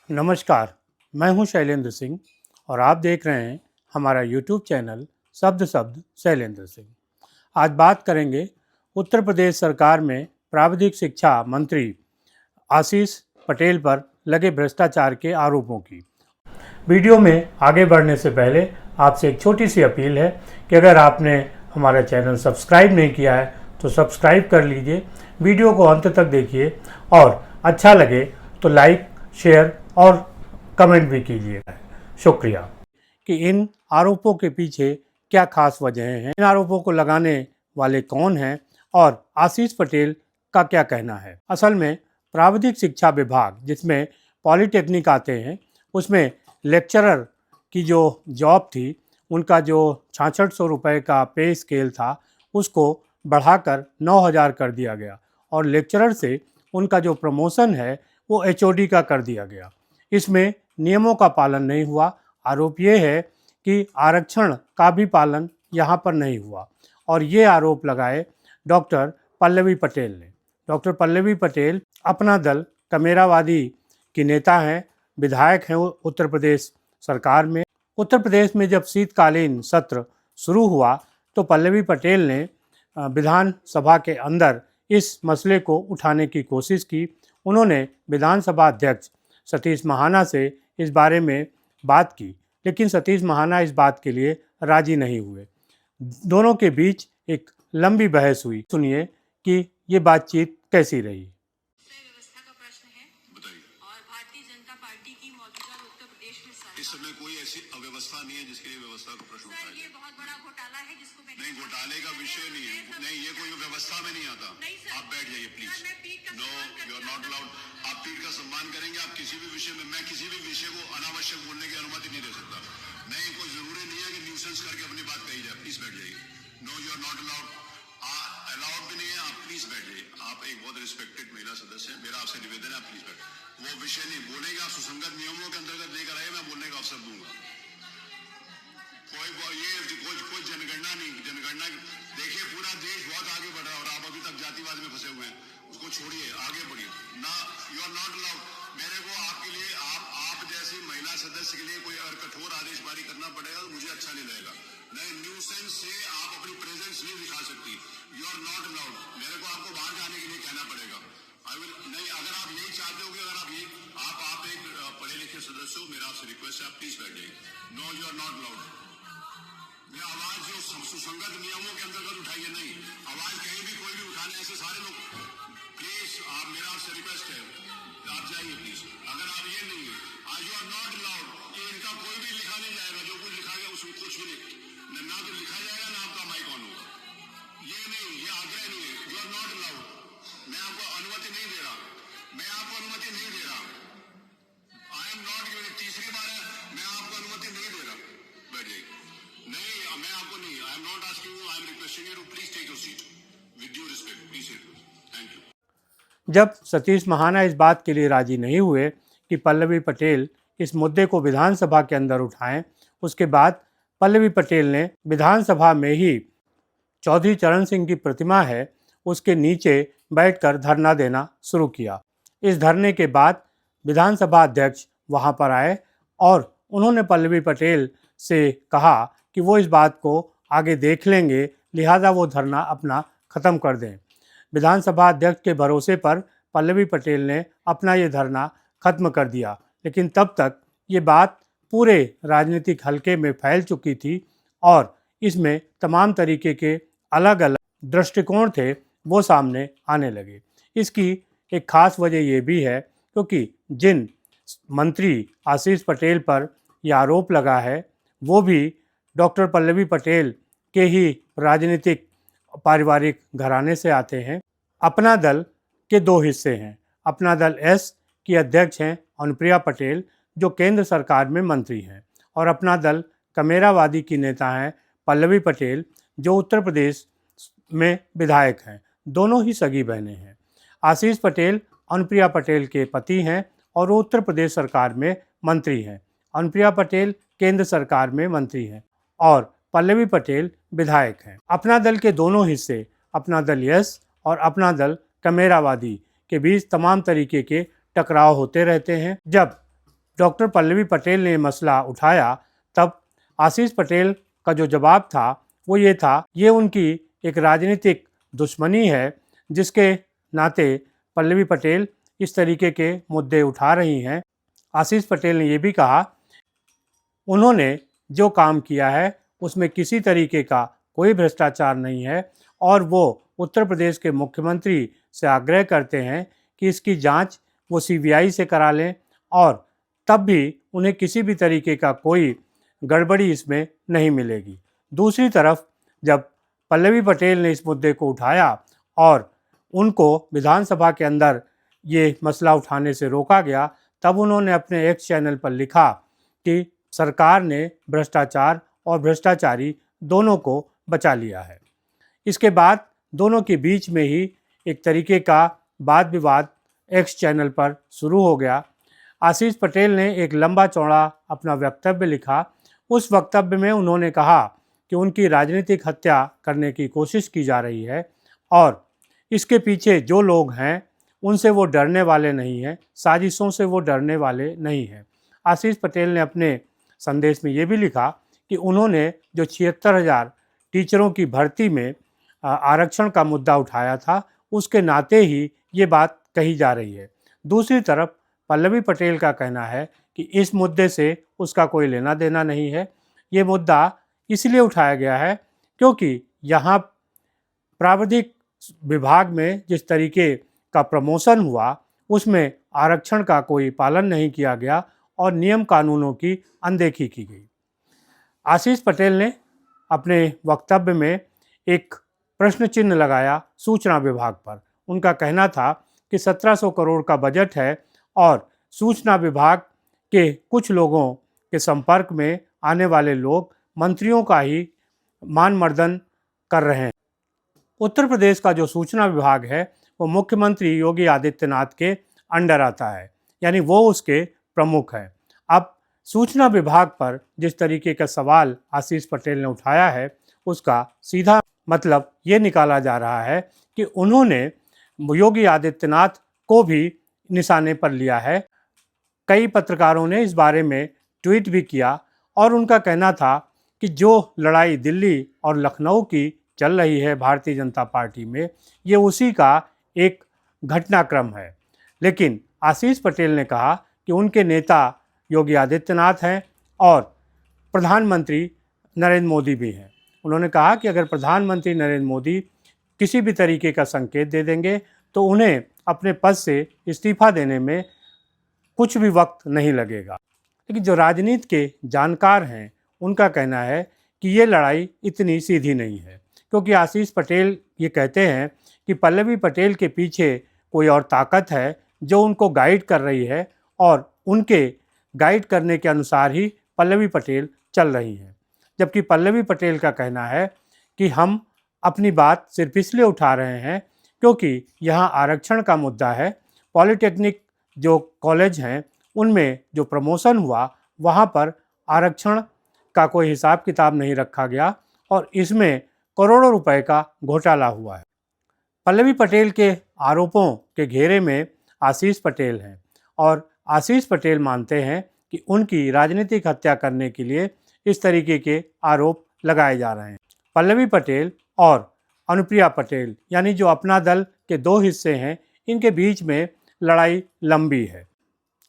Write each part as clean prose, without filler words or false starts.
नमस्कार, मैं हूं शैलेंद्र सिंह और आप देख रहे हैं हमारा यूट्यूब चैनल शब्द शब्द शैलेंद्र सिंह। आज बात करेंगे उत्तर प्रदेश सरकार में प्राविधिक शिक्षा मंत्री आशीष पटेल पर लगे भ्रष्टाचार के आरोपों की। वीडियो में आगे बढ़ने से पहले आपसे एक छोटी सी अपील है कि अगर आपने हमारा चैनल सब्सक्राइब नहीं किया है तो सब्सक्राइब कर लीजिए, वीडियो को अंत तक देखिए और अच्छा लगे तो लाइक, शेयर और कमेंट भी कीजिएगा। शुक्रिया। कि इन आरोपों के पीछे क्या खास वजहें हैं, इन आरोपों को लगाने वाले कौन हैं और आशीष पटेल का क्या कहना है। असल में प्राविधिक शिक्षा विभाग, जिसमें पॉलिटेक्निक आते हैं, उसमें लेक्चरर की जो जॉब थी, उनका जो 6600 रुपये का पे स्केल था, उसको बढ़ाकर 9000 कर दिया गया और लेक्चरर से उनका जो प्रमोशन है वो एचओडी का कर दिया गया। इसमें नियमों का पालन नहीं हुआ। आरोप ये है कि आरक्षण का भी पालन यहाँ पर नहीं हुआ और ये आरोप लगाए डॉक्टर पल्लवी पटेल ने। डॉक्टर पल्लवी पटेल अपना दल कमेरावादी की नेता हैं, विधायक हैं उत्तर प्रदेश सरकार में। उत्तर प्रदेश में जब शीतकालीन सत्र शुरू हुआ तो पल्लवी पटेल ने विधानसभा के अंदर इस मसले को उठाने की कोशिश की। उन्होंने विधानसभा अध्यक्ष सतीश महाना से इस बारे में बात की, लेकिन सतीश महाना इस बात के लिए राजी नहीं हुए। दोनों के बीच एक लंबी बहस हुई। सुनिए कि ये बातचीत कैसी रही। व्यवस्था का प्रश्न है और भारतीय जनता पार्टी की मौजूदा उत्तर प्रदेश में इस समय कोई ऐसी अव्यवस्था नहीं है जिसके लिए व्यवस्था का प्रश्न उठाया ये बहुत बड़ा घोटाला है जिसको नहीं, घोटाले का विषय नहीं है। नहीं, ये कोई व्यवस्था में नहीं आता। आप बैठ जाइए please. No, you are not allowed. आप पीठ का सम्मान करेंगे। आप किसी भी विषय में, मैं किसी भी विषय को अनावश्यक बोलने की अनुमति नहीं दे सकता। नहीं, कोई जरूरी नहीं है कि न्यूसेंस करके अपनी बात कही जाए। प्लीज बैठ जाइए। No, you are not allowed. Allowed भी नहीं है। आप प्लीज बैठ जाइए। आप एक बहुत रिस्पेक्टेड महिला सदस्य हैं। मेरा आपसे निवेदन है, आप प्लीज बैठ। वो विषय नहीं बोलेगा। आप सुसंगत नियमों के अंतर्गत लेकर आए, मैं बोलने का अवसर दूंगा। कोई जनगणना नहीं। जनगणना देखिए, पूरा देश बहुत आगे बढ़ रहा है और आप अभी तक जातिवाद में फंसे हुए हैं। उसको छोड़िए, आगे बढ़िए ना। You are not allowed. मेरे को आपके लिए, आप जैसी महिला सदस्य के लिए कोई अगर कठोर आदेश जारी करना पड़ेगा तो मुझे अच्छा नहीं लगेगा। नहीं, न्यूसेंस से आप अपनी प्रेजेंस नहीं दिखा सकती। You are not allowed. मेरे को आपको बाहर जाने के लिए कहना पड़ेगा। आई विल नहीं। अगर आप यही चाहते हो कि अगर आप एक पढ़े लिखे सदस्य हो, मेरा आपसे रिक्वेस्ट है, आप प्लीज बैठ जाइए। No, you are not allowed. आवाज जो सुसंगत नियमों के अंतर्गत उठाइए। नहीं, आवाज कहीं भी कोई भी उठाने, ऐसे सारे लोग। प्लीज, आप, मेरा आपसे रिक्वेस्ट है, आप जाइए प्लीज। अगर आप ये नहीं है, यू आर नॉट अलाउड। कि इनका कोई भी लिखा नहीं जाएगा। जो कुछ लिखा गया उसको कुछ भी नहीं, ना तो लिखा जाएगा ना आपका माइक ऑन होगा। ये नहीं, ये आग्रह नहीं है। You are not allowed. मैं आपको अनुमति नहीं दे रहा। मैं आपको अनुमति नहीं दे रहा। आई एम नॉट गिविंग। तीसरी बार है, मैं आपको अनुमति नहीं दे रहा। बैठ जाइए। नहीं, मैं आपको नहीं। I am not asking you, I am requesting you to please take your seat with due respect. Please sit. Thank you. जब सतीश महाना इस बात के लिए राजी नहीं हुए कि पल्लवी पटेल इस मुद्दे को विधानसभा के अंदर उठाएं, उसके बाद पल्लवी पटेल ने विधानसभा में ही चौधरी चरण सिंह की प्रतिमा है उसके नीचे बैठकर धरना देना शुरू किया। इस धरने के बाद विधानसभा अध्यक्ष वहां पर आए और उन्होंने पल्लवी पटेल से कहा कि वो इस बात को आगे देख लेंगे, लिहाजा वो धरना अपना ख़त्म कर दें। विधानसभा अध्यक्ष के भरोसे पर पल्लवी पटेल ने अपना ये धरना खत्म कर दिया, लेकिन तब तक ये बात पूरे राजनीतिक हलके में फैल चुकी थी और इसमें तमाम तरीके के अलग अलग दृष्टिकोण थे वो सामने आने लगे। इसकी एक खास वजह ये भी है क्योंकि जिन मंत्री आशीष पटेल पर यह आरोप लगा है वो भी डॉक्टर पल्लवी पटेल के ही राजनीतिक पारिवारिक घराने से आते हैं। अपना दल के दो हिस्से हैं। अपना दल एस की अध्यक्ष हैं अनुप्रिया पटेल जो केंद्र सरकार में मंत्री हैं और अपना दल कमेरावादी की नेता हैं पल्लवी पटेल जो उत्तर प्रदेश में विधायक हैं। दोनों ही सगी बहनें हैं। आशीष पटेल अनुप्रिया पटेल के पति हैं और वो उत्तर प्रदेश सरकार में मंत्री हैं। अनुप्रिया पटेल केंद्र सरकार में मंत्री हैं और पल्लवी पटेल विधायक हैं। अपना दल के दोनों हिस्से, अपना दल यस और अपना दल कमेरावादी के बीच तमाम तरीके के टकराव होते रहते हैं। जब डॉक्टर पल्लवी पटेल ने मसला उठाया तब आशीष पटेल का जो जवाब था वो ये था, ये उनकी एक राजनीतिक दुश्मनी है जिसके नाते पल्लवी पटेल इस तरीके के मुद्दे उठा रही हैं। आशीष पटेल ने ये भी कहा, उन्होंने जो काम किया है उसमें किसी तरीके का कोई भ्रष्टाचार नहीं है और वो उत्तर प्रदेश के मुख्यमंत्री से आग्रह करते हैं कि इसकी जांच वो सीबीआई से करा लें और तब भी उन्हें किसी भी तरीके का कोई गड़बड़ी इसमें नहीं मिलेगी। दूसरी तरफ जब पल्लवी पटेल ने इस मुद्दे को उठाया और उनको विधानसभा के अंदर ये मसला उठाने से रोका गया, तब उन्होंने अपने एक्स चैनल पर लिखा कि सरकार ने भ्रष्टाचार और भ्रष्टाचारी दोनों को बचा लिया है। इसके बाद दोनों के बीच में ही एक तरीके का वाद विवाद एक्स चैनल पर शुरू हो गया। आशीष पटेल ने एक लंबा चौड़ा अपना वक्तव्य लिखा। उस वक्तव्य में उन्होंने कहा कि उनकी राजनीतिक हत्या करने की कोशिश की जा रही है और इसके पीछे जो लोग हैं उनसे वो डरने वाले नहीं हैं, साजिशों से वो डरने वाले नहीं हैं। आशीष पटेल ने अपने संदेश में ये भी लिखा कि उन्होंने जो 76,000 टीचरों की भर्ती में आरक्षण का मुद्दा उठाया था, उसके नाते ही ये बात कही जा रही है। दूसरी तरफ पल्लवी पटेल का कहना है कि इस मुद्दे से उसका कोई लेना देना नहीं है। ये मुद्दा इसलिए उठाया गया है क्योंकि यहाँ प्राविधिक विभाग में जिस तरीके का प्रमोशन हुआ उसमें आरक्षण का कोई पालन नहीं किया गया और नियम कानूनों की अनदेखी की गई। आशीष पटेल ने अपने वक्तव्य में एक प्रश्न चिन्ह लगाया सूचना विभाग पर। उनका कहना था कि 1700 करोड़ का बजट है और सूचना विभाग के कुछ लोगों के संपर्क में आने वाले लोग मंत्रियों का ही मान मर्दन कर रहे हैं। उत्तर प्रदेश का जो सूचना विभाग है वो मुख्यमंत्री योगी आदित्यनाथ के अंडर आता है, यानी वो उसके प्रमुख हैं। अब सूचना विभाग पर जिस तरीके का सवाल आशीष पटेल ने उठाया है उसका सीधा मतलब ये निकाला जा रहा है कि उन्होंने योगी आदित्यनाथ को भी निशाने पर लिया है। कई पत्रकारों ने इस बारे में ट्वीट भी किया और उनका कहना था कि जो लड़ाई दिल्ली और लखनऊ की चल रही है भारतीय जनता पार्टी में, ये उसी का एक घटनाक्रम है। लेकिन आशीष पटेल ने कहा कि उनके नेता योगी आदित्यनाथ हैं और प्रधानमंत्री नरेंद्र मोदी भी हैं। उन्होंने कहा कि अगर प्रधानमंत्री नरेंद्र मोदी किसी भी तरीके का संकेत दे देंगे तो उन्हें अपने पद से इस्तीफा देने में कुछ भी वक्त नहीं लगेगा। लेकिन जो राजनीति के जानकार हैं उनका कहना है कि ये लड़ाई इतनी सीधी नहीं है, क्योंकि आशीष पटेल ये कहते हैं कि पल्लवी पटेल के पीछे कोई और ताकत है जो उनको गाइड कर रही है और उनके गाइड करने के अनुसार ही पल्लवी पटेल चल रही हैं। जबकि पल्लवी पटेल का कहना है कि हम अपनी बात सिर्फ इसलिए उठा रहे हैं क्योंकि यहाँ आरक्षण का मुद्दा है। पॉलिटेक्निक जो कॉलेज हैं उनमें जो प्रमोशन हुआ वहाँ पर आरक्षण का कोई हिसाब किताब नहीं रखा गया और इसमें करोड़ों रुपए का घोटाला हुआ है। पल्लवी पटेल के आरोपों के घेरे में आशीष पटेल हैं और आशीष पटेल मानते हैं कि उनकी राजनीतिक हत्या करने के लिए इस तरीके के आरोप लगाए जा रहे हैं। पल्लवी पटेल और अनुप्रिया पटेल यानी जो अपना दल के दो हिस्से हैं, इनके बीच में लड़ाई लंबी है।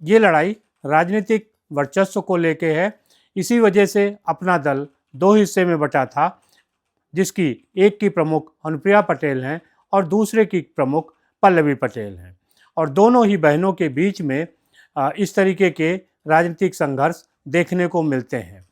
ये लड़ाई राजनीतिक वर्चस्व को लेके है। इसी वजह से अपना दल दो हिस्से में बटा था, जिसकी एक की प्रमुख अनुप्रिया पटेल हैं और दूसरे की प्रमुख पल्लवी पटेल हैं और दोनों ही बहनों के बीच में इस तरीके के राजनीतिक संघर्ष देखने को मिलते हैं।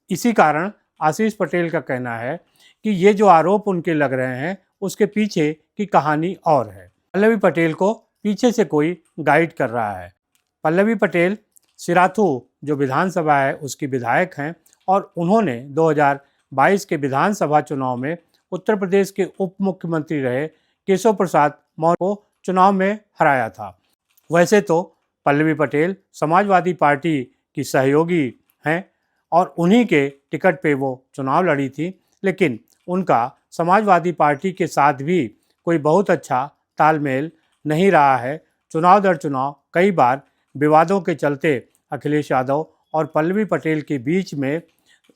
इसी कारण आशीष पटेल का कहना है कि ये जो आरोप उनके लग रहे हैं उसके पीछे की कहानी और है। पल्लवी पटेल को पीछे से कोई गाइड कर रहा है। पल्लवी पटेल सिराथू जो विधानसभा है उसकी विधायक हैं और उन्होंने 2022 के विधानसभा चुनाव में उत्तर प्रदेश के उप मुख्यमंत्री रहे केशव प्रसाद मौर्य को चुनाव में हराया था। वैसे तो पल्लवी पटेल समाजवादी पार्टी की सहयोगी हैं और उन्हीं के टिकट पे वो चुनाव लड़ी थी, लेकिन उनका समाजवादी पार्टी के साथ भी कोई बहुत अच्छा तालमेल नहीं रहा है। चुनाव दर चुनाव कई बार विवादों के चलते अखिलेश यादव और पल्लवी पटेल के बीच में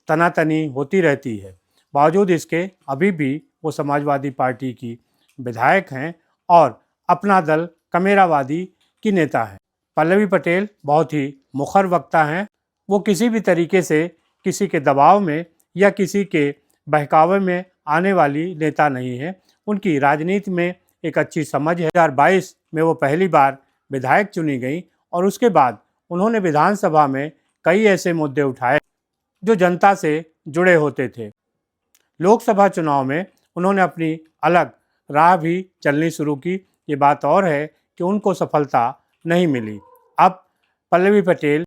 तनातनी होती रहती है। बावजूद इसके अभी भी वो समाजवादी पार्टी की विधायक हैं और अपना दल कमेरावादी की नेता हैं। पल्लवी पटेल बहुत ही मुखर वक्ता हैं। वो किसी भी तरीके से किसी के दबाव में या किसी के बहकावे में आने वाली नेता नहीं है। उनकी राजनीति में एक अच्छी समझ है। 2022 में वो पहली बार विधायक चुनी गई और उसके बाद उन्होंने विधानसभा में कई ऐसे मुद्दे उठाए जो जनता से जुड़े होते थे। लोकसभा चुनाव में उन्होंने अपनी अलग राह भी चलनी शुरू की। ये बात और है कि उनको सफलता नहीं मिली। अब पल्लवी पटेल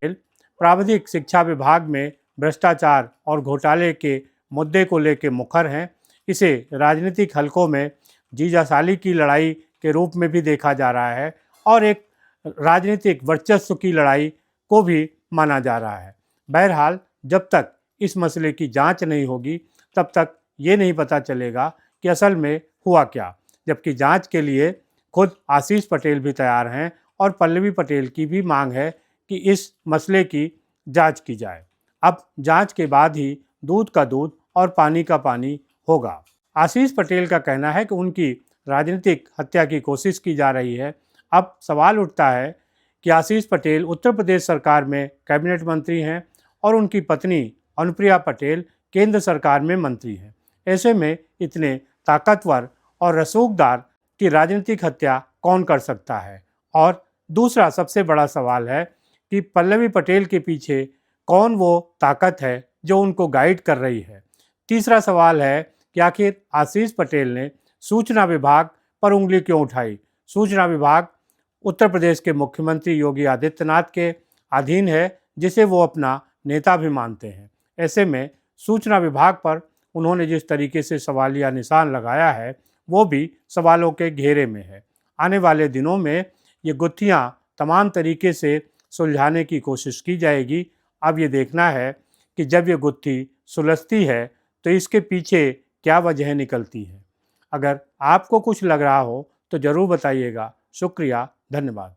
प्राविधिक शिक्षा विभाग में भ्रष्टाचार और घोटाले के मुद्दे को लेकर मुखर हैं। इसे राजनीतिक हलकों में जीजासाली की लड़ाई के रूप में भी देखा जा रहा है और एक राजनीतिक वर्चस्व की लड़ाई को भी माना जा रहा है। बहरहाल जब तक इस मसले की जांच नहीं होगी तब तक ये नहीं पता चलेगा कि असल में हुआ क्या, जबकि जांच के लिए खुद आशीष पटेल भी तैयार हैं और पल्लवी पटेल की भी मांग है कि इस मसले की जांच की जाए। अब जांच के बाद ही दूध का दूध और पानी का पानी होगा। आशीष पटेल का कहना है कि उनकी राजनीतिक हत्या की कोशिश की जा रही है। अब सवाल उठता है कि आशीष पटेल उत्तर प्रदेश सरकार में कैबिनेट मंत्री हैं और उनकी पत्नी अनुप्रिया पटेल केंद्र सरकार में मंत्री हैं। ऐसे में इतने ताकतवर और रसूखदार की राजनीतिक हत्या कौन कर सकता है? और दूसरा सबसे बड़ा सवाल है कि पल्लवी पटेल के पीछे कौन वो ताकत है जो उनको गाइड कर रही है? तीसरा सवाल है कि आखिर आशीष पटेल ने सूचना विभाग पर उंगली क्यों उठाई? सूचना विभाग उत्तर प्रदेश के मुख्यमंत्री योगी आदित्यनाथ के अधीन है, जिसे वो अपना नेता भी मानते हैं। ऐसे में सूचना विभाग पर उन्होंने जिस तरीके से सवालिया निशान लगाया है वो भी सवालों के घेरे में है। आने वाले दिनों में ये गुत्थियां तमाम तरीके से सुलझाने की कोशिश की जाएगी। अब ये देखना है कि जब ये गुत्थी सुलझती है तो इसके पीछे क्या वजह निकलती है। अगर आपको कुछ लग रहा हो तो ज़रूर बताइएगा। शुक्रिया, धन्यवाद।